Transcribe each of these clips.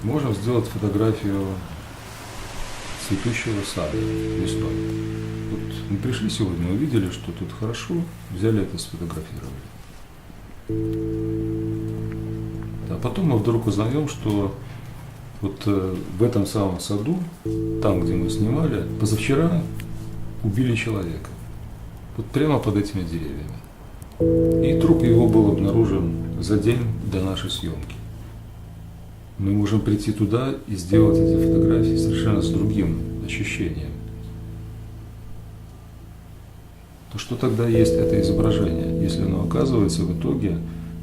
Можем сделать фотографию цветущего сада весной. Вот мы пришли сегодня, увидели, что тут хорошо, взяли это, сфотографировали. А потом мы вдруг узнаем, что вот в этом самом саду, там, где мы снимали, позавчера убили человека. Вот прямо под этими деревьями. И труп его был обнаружен за день до нашей съемки. Мы можем прийти туда и сделать эти фотографии совершенно с другим ощущением. То что тогда есть это изображение, если оно оказывается в итоге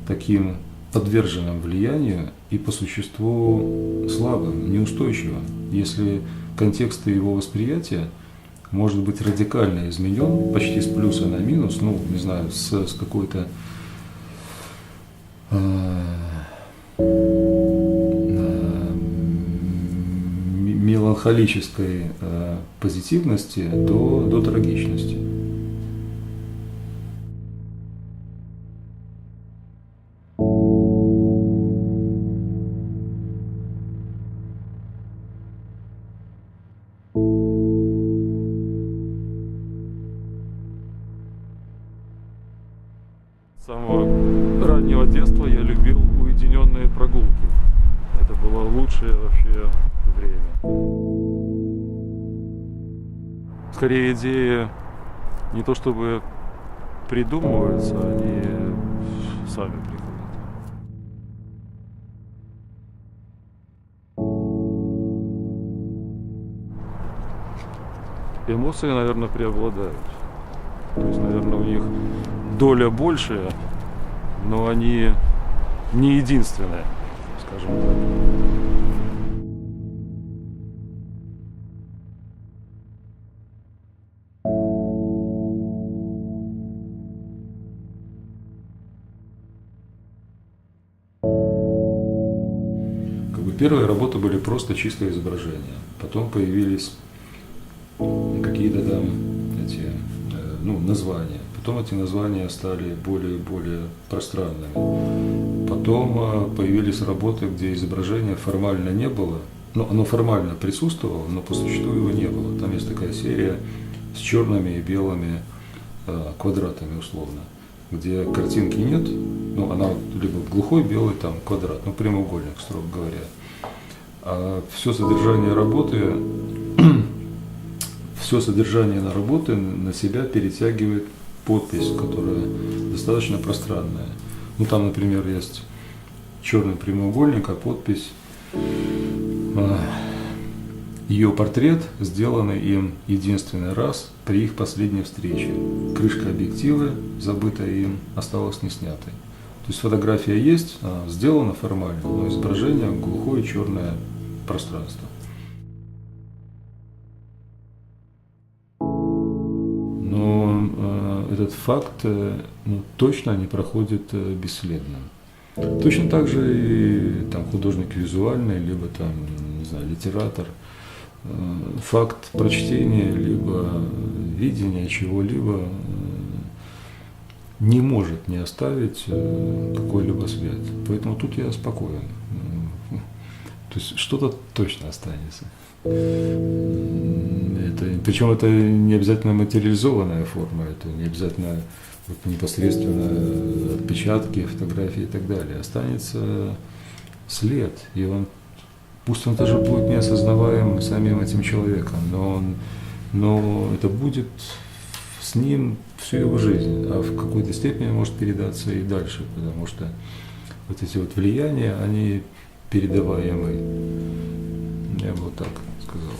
таким подверженным влиянию и по существу слабым, неустойчивым, если контекст его восприятия может быть радикально изменен, почти с плюса на минус, ну, не знаю, с какой-то меланхолической позитивности до трагичности. С самого раннего детства я любил уединенные прогулки. Это было лучшее вообще время. Скорее идеи не то чтобы придумываются, они сами приходят. Эмоции, наверное, преобладают. То есть, наверное, у них доля большая, но они не единственные, скажем так. Первые работы были просто чистые изображения. Потом появились какие-то там названия. Потом эти названия стали более и более пространными. Потом появились работы, где изображения формально не было. Ну, оно формально присутствовало, но по существу его не было. Там есть такая серия с черными и белыми квадратами условно, где картинки нет. Ну, она либо глухой белый там квадрат, ну, прямоугольник, строго говоря. А все содержание на работы на себя перетягивает подпись, которая достаточно пространная. Ну, там, например, есть черный прямоугольник, а подпись ее портрет, сделанный им единственный раз при их последней встрече. Крышка объектива, забытая им, осталась не снятой. То есть фотография есть, она сделана формально, но изображение глухое черное пространство. Но этот факт точно не проходит бесследно. Точно так же и там, художник визуальный, либо там, не знаю, литератор. Факт прочтения, либо видения чего-либо не может не оставить какой-либо след. Поэтому тут я спокоен. То есть что-то точно останется. Причем это не обязательно материализованная форма, это не обязательно непосредственно отпечатки, фотографии и так далее. Останется след, и пусть он даже будет неосознаваем самим этим человеком, но это будет с ним всю его жизнь, а в какой-то степени может передаться и дальше, потому что вот эти вот влияния, они передаваемые. Я бы вот так сказал.